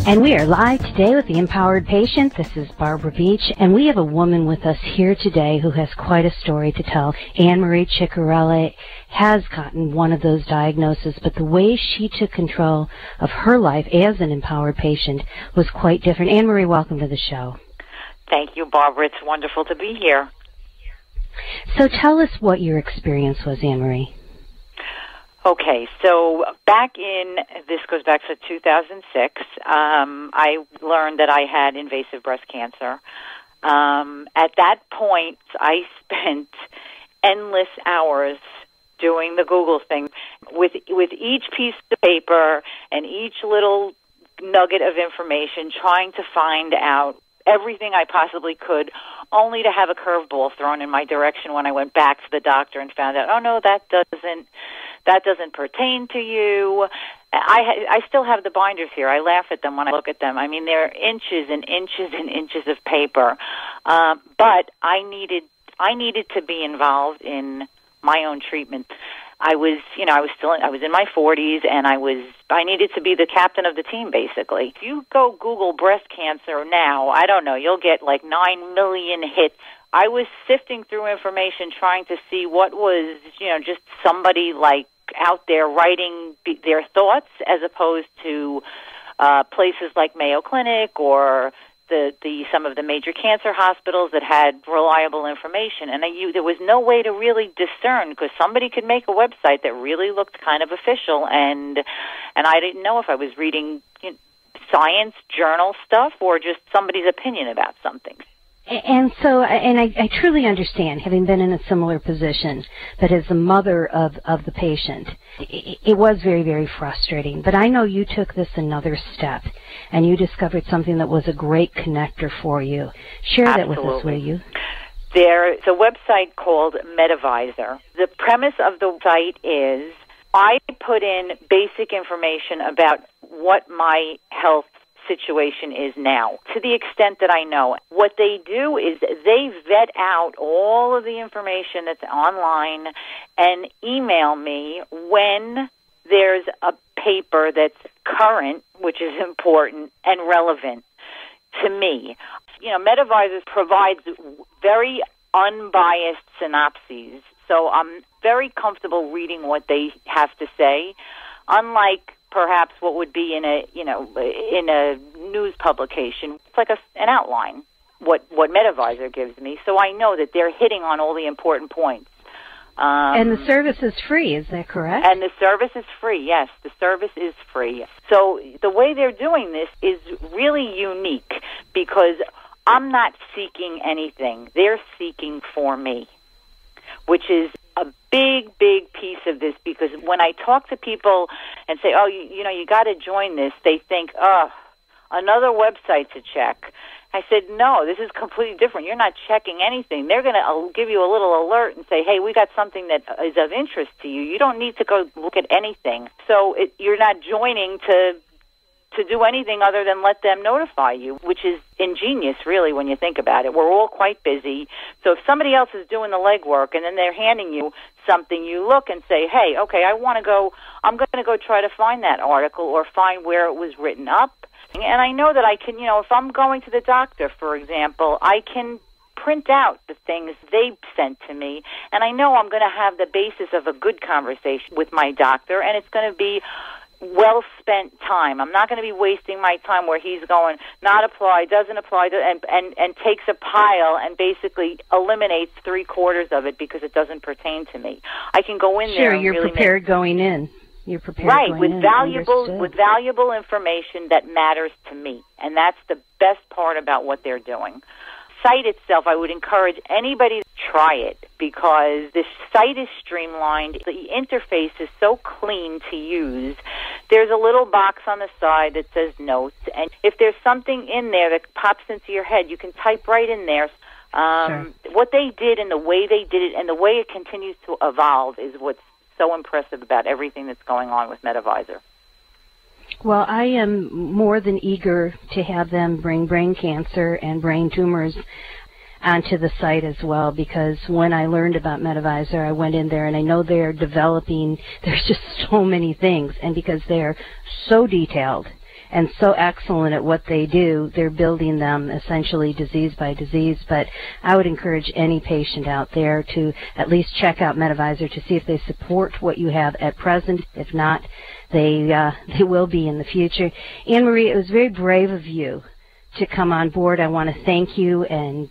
And we are live today with the Empowered Patient. This is Barbara Beach, and we have a woman with us here today who has quite a story to tell. Anne Marie Ciccarella has gotten one of those diagnoses, but the way she took control of her life as an empowered patient was quite different. Anne Marie, welcome to the show. Thank you, Barbara. It's wonderful to be here. So tell us what your experience was, Anne Marie. Okay, so this goes back to 2006, I learned that I had invasive breast cancer. At that point, I spent endless hours doing the Google thing with each piece of paper and each little nugget of information, trying to find out everything I possibly could, only to have a curveball thrown in my direction when I went back to the doctor and found out, oh no, that doesn't pertain to you. I still have the binders here. I laugh at them when I look at them. I mean, they're inches and inches and inches of paper. But I needed to be involved in my own treatment. I was in my 40s, and I needed to be the captain of the team, basically. If you go Google breast cancer now, I don't know, you'll get like 9 million hits. I was sifting through information, trying to see what was, just somebody like out there writing their thoughts, as opposed to places like Mayo Clinic or some of the major cancer hospitals that had reliable information. And there was no way to really discern, because somebody could make a website that really looked kind of official, and I didn't know if I was reading science journal stuff or just somebody's opinion about something. And so, I truly understand, having been in a similar position, that as the mother of the patient, it was very, very frustrating. But I know you took this another step, and you discovered something that was a great connector for you. Share that with us, will you? There's a website called Medivizor. The premise of the site is I put in basic information about what my health situation is now, to the extent that I know. What they do is they vet out all of the information that's online and email me when there's a paper that's current, which is important, and relevant to me. Medivizor provides very unbiased synopses, so I'm very comfortable reading what they have to say, unlike perhaps what would be in a news publication. It's like an outline, what Medivizor gives me, so I know that they're hitting on all the important points. And the service is free, is that correct? And the service is free, yes. The service is free. So the way they're doing this is really unique, because I'm not seeking anything. They're seeking for me, which is a big, big piece of this, because when I talk to people and say, oh, you got to join this, they think, oh, another website to check. I said, no, this is completely different. You're not checking anything. They're going to give you a little alert and say, hey, we got something that is of interest to you. You don't need to go look at anything. So you're not joining to do anything other than let them notify you, which is ingenious, really, when you think about it. We're all quite busy. So if somebody else is doing the legwork and then they're handing you something, you look and say, hey, okay, I'm going to go try to find that article or find where it was written up. And I know that I can, if I'm going to the doctor, for example, I can print out the things they sent to me, and I know I'm going to have the basis of a good conversation with my doctor, and it's going to be well-spent time. I'm not going to be wasting my time where he's going, not apply, doesn't apply, and takes a pile and basically eliminates 3/4 of it because it doesn't pertain to me. I can go in there and you're really prepared going in. You're prepared right, going with in. valuable information that matters to me, and that's the best part about what they're doing. Site itself, I would encourage anybody to try it, because the site is streamlined. The interface is so clean to use. There's a little box on the side that says notes, and if there's something in there that pops into your head, you can type right in there. Sure. What they did and the way they did it and the way it continues to evolve is what's so impressive about everything that's going on with Medivizor. Well, I am more than eager to have them bring brain cancer and brain tumors onto the site as well, because when I learned about Medivizor, I went in there and I know they're developing, there's just so many things, and because they're so detailed and so excellent at what they do, they're building them essentially disease by disease. But I would encourage any patient out there to at least check out Medivizor to see if they support what you have at present. If not, they will be in the future. Anne Marie, it was very brave of you to come on board. I want to thank you and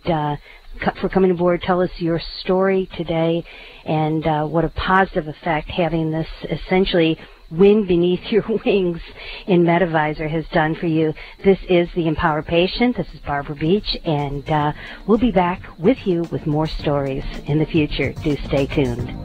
for coming aboard. Tell us your story today and what a positive effect having this essentially wind beneath your wings in Medivizor has done for you. This is The Empowered Patient. This is Barbara Beach, and we'll be back with you with more stories in the future. Do stay tuned.